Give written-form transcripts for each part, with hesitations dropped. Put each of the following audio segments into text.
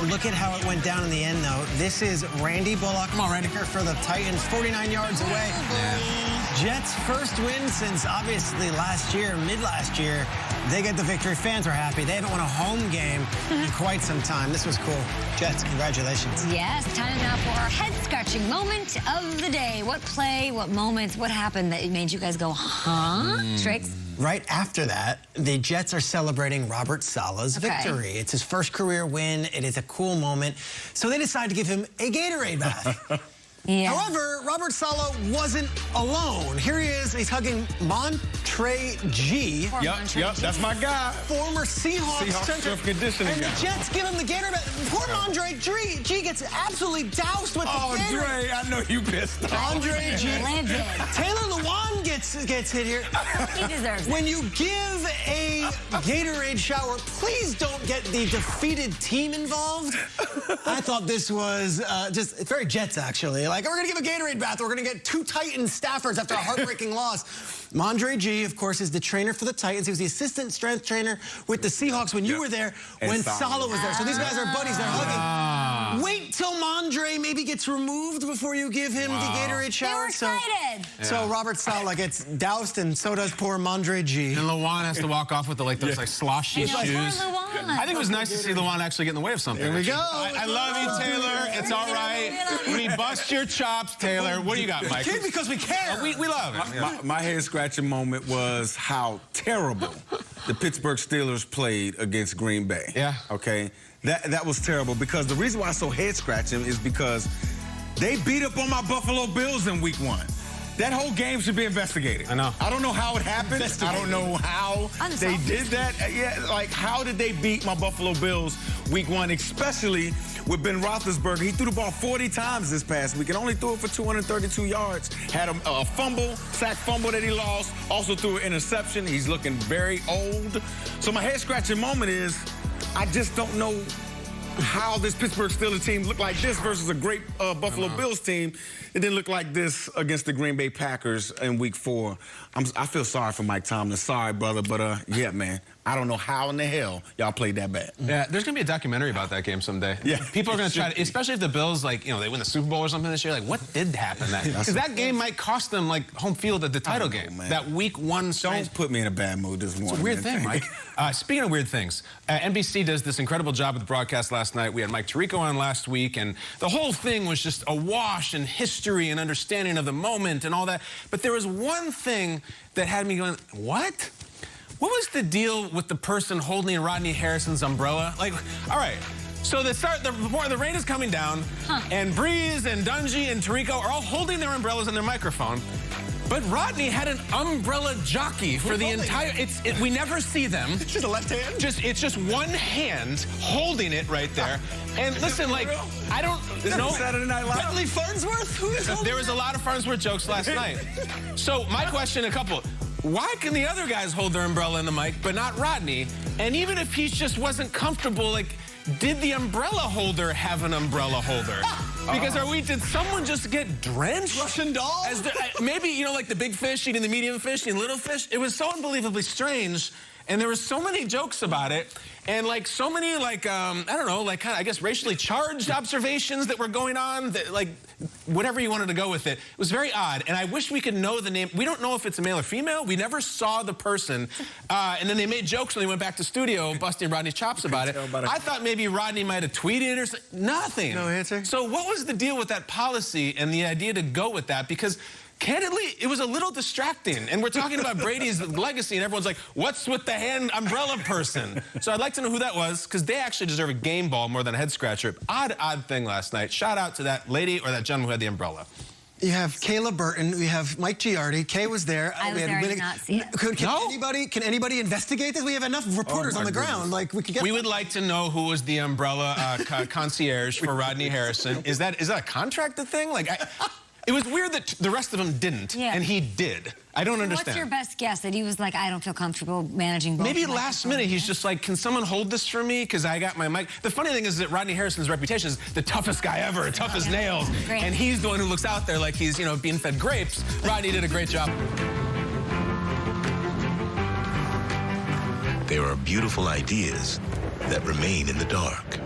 Look at how it went down in the end, though. This is Randy Bullock. Come on, Randy. For the Titans, 49 yards away. Yeah. Jets' first win since, obviously, last year, mid-last year. They get the victory. Fans are happy. They haven't won a home game in quite some time. This was cool. Jets, congratulations. Yes, time now for our head-scratching moment of the day. What play, what moments, what happened that made you guys go, huh? Strix? Right after that, the Jets are celebrating Robert Saleh's victory. It's his first career win. It is a cool moment. So they decide to give him a Gatorade bath. Yeah. However, Robert Saleh wasn't alone. Here he is. He's hugging Montre G. Yep, that's my guy. Former Seahawks strength conditioning and guy. the Jets give him the Gatorade bath. Poor Montre G gets absolutely doused with the Gatorade. Dre, I know you pissed off. Andre G. Taylor Lewan gets hit here. He deserves it. When you give a Gatorade shower, please don't get the defeated team involved. I thought this was just very Jets, actually. Like, we're going to give a Gatorade bath. We're going to get 2 Titans staffers after a heartbreaking loss. Mondre G, of course, is the trainer for the Titans. He was the assistant strength trainer with the Seahawks when you were there, when Saleh was there. So these guys are buddies. They're hugging. Wait till Mondre maybe gets removed before you give him the Gatorade shower. They were excited. So Robert Saleh gets doused, and so does poor Mondre G. And Lewan has to walk off with those like sloshy shoes. I think it was nice to see Lewan actually get in the way of something. Here we go. I love you, Taylor. It's all right. We bust your chops, Taylor. What do you got, Mike? Kid, because we care. We love it. My head-scratching moment was how terrible the Pittsburgh Steelers played against Green Bay. Yeah. Okay? That was terrible, because the reason why it's so head-scratching is because they beat up on my Buffalo Bills in Week 1. That whole game should be investigated. I know. I don't know how it happened. I don't know how they did that. Yeah, like, how did they beat my Buffalo Bills Week 1, especially with Ben Roethlisberger? He threw the ball 40 times this past week and only threw it for 232 yards. Had a fumble, sack fumble that he lost. Also threw an interception. He's looking very old. So my head-scratching moment is, I just don't know how this Pittsburgh Steelers team looked like this versus a great Buffalo Bills team. It didn't look like this against the Green Bay Packers in Week 4. I feel sorry for Mike Tomlin. Sorry, brother, but yeah, man. I don't know how in the hell y'all played that bad. Yeah, there's going to be a documentary about that game someday. Yeah. People are going to try to, especially if the Bills, like, you know, they win the Super Bowl or something this year, like, what did happen? Because that game might cost them, like, home field at the title game. Man. That Week 1 Don't put me in a bad mood this morning. It's a weird thing, Mike. Speaking of weird things, NBC does this incredible job with the broadcast last night. We had Mike Tirico on last week, and the whole thing was just awash in history and understanding of the moment and all that. But there was one thing that had me going, what? What was the deal with the person holding Rodney Harrison's umbrella? Like, all right, so the rain is coming down, and Breeze and Dungy and Tirico are all holding their umbrellas and their microphone. But Rodney had an umbrella jockey for the entire. We never see them. It's just a left hand. It's just one hand holding it right there. And listen, like, I don't know. Saturday Night Live. Bentley Farnsworth? Who is There was a lot of Farnsworth jokes last night. So my question, a couple. Why can the other guys hold their umbrella in the mic, but not Rodney? And even if he just wasn't comfortable, like, did the umbrella holder have an umbrella holder? Because did someone just get drenched? Russian doll? Maybe, you know, like the big fish eating the medium fish eating little fish. It was so unbelievably strange. And there were so many jokes about it. And, like, so many, like, I don't know, like, kind of, I guess, racially charged observations that were going on, that, like, whatever you wanted to go with it. It was very odd, and I wish we could know the name. We don't know if it's a male or female. We never saw the person. And then they made jokes when they went back to studio, busting Rodney's chops about it. I thought maybe Rodney might have tweeted or something. Nothing. No answer. So what was the deal with that policy and the idea to go with that? Because candidly, it was a little distracting. And we're talking about Brady's legacy, and everyone's like, what's with the hand umbrella person? So I'd like to know who that was, because they actually deserve a game ball more than a head-scratcher. Odd thing last night. Shout out to that lady or that gentleman who had the umbrella. You have Kayla Burton. We have Mike Giardi. Kay was there. I was there. I did not see it. Can anybody investigate this? We have enough reporters on the ground. Like, we could get. We would like to know who was the umbrella concierge for Rodney Harrison. Is that a contracted thing? Like, it was weird that the rest of them didn't, and he did. I don't understand. What's your best guess that he was like, I don't feel comfortable managing both? Maybe last minute he's just like, can someone hold this for me? Because I got my mic. The funny thing is that Rodney Harrison's reputation is the toughest guy ever, tough as nails. Great. And he's the one who looks out there like he's, you know, being fed grapes. Rodney did a great job. There are beautiful ideas that remain in the dark.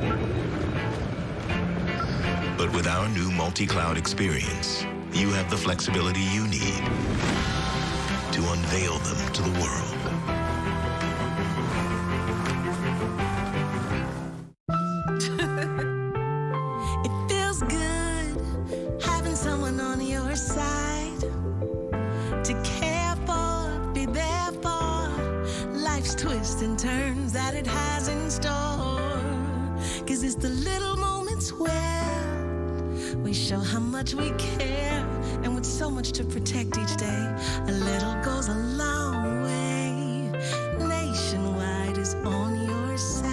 But with our new multi-cloud experience, you have the flexibility you need to unveil them to the world. It feels good having someone on your side to care for, be there for life's twists and turns that it has in store. 'Cause it's the little moments where we show how much we care, and with so much to protect each day, a little goes a long way. Nationwide is on your side.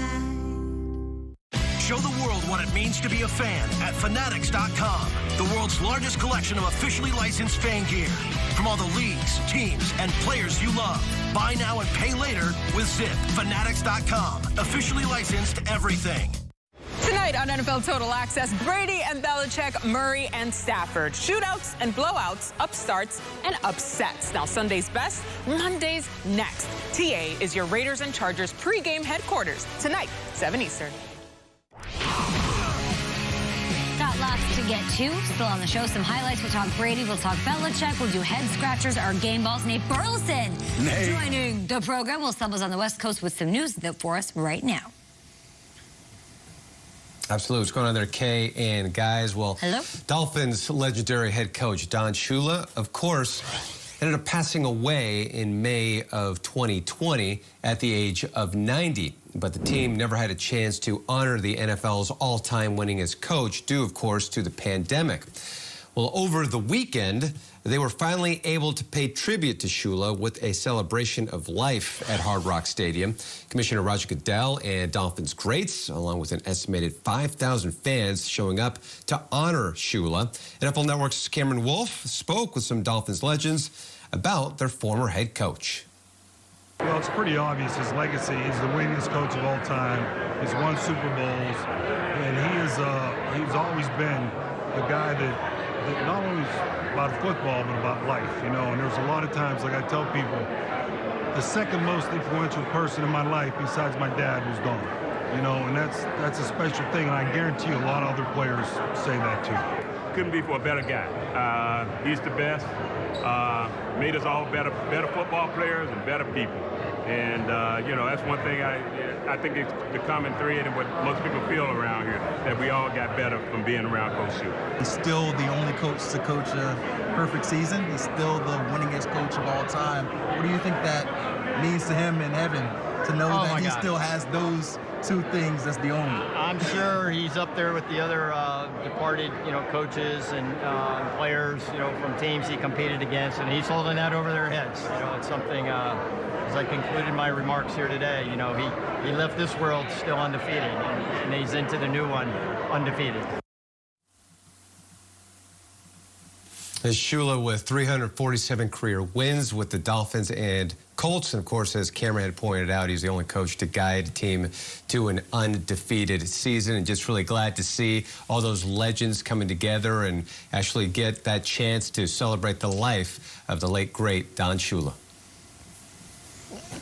Show the world what it means to be a fan at Fanatics.com, the world's largest collection of officially licensed fan gear. From all the leagues, teams, and players you love. Buy now and pay later with Zip. Fanatics.com, officially licensed everything. Tonight on NFL Total Access, Brady and Belichick, Murray and Stafford. Shootouts and blowouts, upstarts and upsets. Now Sunday's best, Monday's next. TA is your Raiders and Chargers pregame headquarters. Tonight, 7 Eastern. Got lots to get to. Still on the show, some highlights. We'll talk Brady, we'll talk Belichick, we'll do head scratchers, our game balls. Nate Burleson joining the program. We'll stumble on the West Coast with some news for us right now. Absolutely. What's going on there, Kay and guys? Well, hello. Dolphins legendary head coach Don Shula, of course, ended up passing away in May of 2020 at the age of 90. But the team never had a chance to honor the NFL's all-time winningest coach, due, of course, to the pandemic. Well, over the weekend, they were finally able to pay tribute to Shula with a celebration of life at Hard Rock Stadium. Commissioner Roger Goodell and Dolphins greats, along with an estimated 5,000 fans showing up to honor Shula. NFL Network's Cameron Wolfe spoke with some Dolphins legends about their former head coach. Well, it's pretty obvious his legacy. He's the winningest coach of all time. He's won Super Bowls, and he's always been a guy that not only about football, but about life, you know. And there's a lot of times, like I tell people, the second most influential person in my life besides my dad was gone, you know, and that's a special thing, and I guarantee you a lot of other players say that too. Couldn't be for a better guy. He's the best. Made us all better football players and better people. And, you know, that's one thing I think it's the common thread and what most people feel around here, that we all got better from being around Coach Shula. He's still the only coach to coach a perfect season. He's still the winningest coach of all time. What do you think that means to him in heaven, to know that he still has those two things as the only? I'm sure he's up there with the other departed, you know, coaches and players, you know, from teams he competed against, and he's holding that over their heads. You know, it's something, as I concluded my remarks here today, you know, he left this world still undefeated, and he's into the new one undefeated. As Shula with 347 career wins with the Dolphins and Colts. And, of course, as Cameron had pointed out, he's the only coach to guide a team to an undefeated season. And just really glad to see all those legends coming together and actually get that chance to celebrate the life of the late, great Don Shula.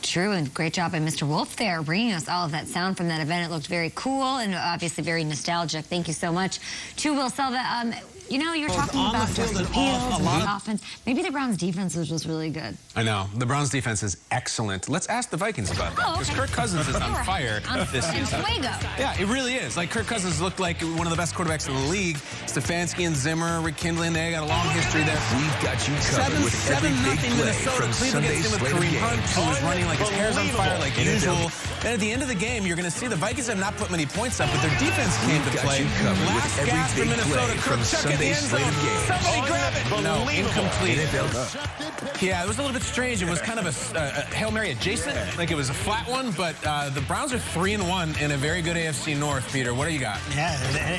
True, and great job by Mr. Wolfe there, bringing us all of that sound from that event. It looked very cool and obviously very nostalgic. Thank you so much to Will Selva. You know, you're talking about Justin Fields and the offense. Maybe the Browns' defense was just really good. I know. The Browns' defense is excellent. Let's ask the Vikings about that, because Kirk Cousins is on fire this season. Yeah, it really is. Like, Kirk Cousins looked like one of the best quarterbacks in the league. Stefanski and Zimmer rekindling. They got a long history there. We've got you covered with every big play from Sunday's slate of games. Who was running like his hair's on fire like usual. And at the end of the game, you're going to see the Vikings have not put many points up, but their defense came to play. Last gasp for Minnesota. Kirk Chuck at the end zone. Somebody grab it. No, incomplete. Yeah, it was a little bit strange. It was kind of a Hail Mary adjacent. Like it was a flat one, but the Browns are 3-1 in a very good AFC North. Peter, what do you got? Yeah,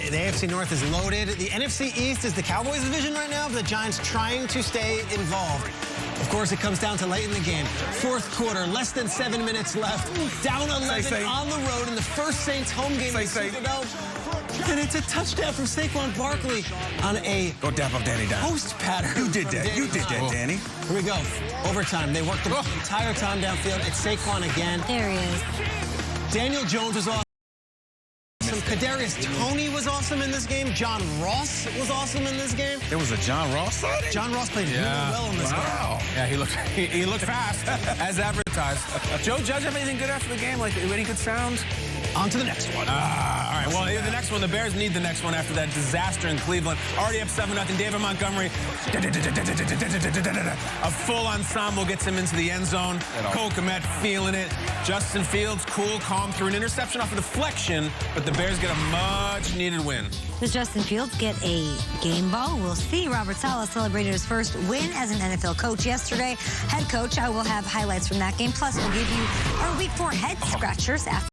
the AFC North is loaded. The NFC East is the Cowboys division right now, but the Giants trying to stay involved. Of course, it comes down to late in the game. Fourth quarter, less than 7 minutes left. Down 11 on the road in the first Saints home game in the Superdome. And it's a touchdown from Saquon Barkley on a post pattern. You did that. You did that, Danny. Here we go. Overtime. They worked the entire time downfield. It's Saquon again. There he is. Daniel Jones was off. Kadarius Toney was awesome in this game. John Ross was awesome in this game. There was a John Ross sighting? John Ross played really well in this game. Yeah, he looked fast, as advertised. Joe Judge have anything good after the game? Like, any good sound? On to the next one. All right, well, the next one, the Bears need the next one after that disaster in Cleveland. Already up 7-0. David Montgomery, a full ensemble gets him into the end zone. Cole Kmet feeling it. Justin Fields, cool, calm, through an interception off a deflection, but the Bears get a much-needed win. Does Justin Fields get a game ball? We'll see. Robert Saleh celebrated his first win as an NFL coach yesterday. Head coach, I will have highlights from that game. Plus, we'll give you our Week 4 head scratchers after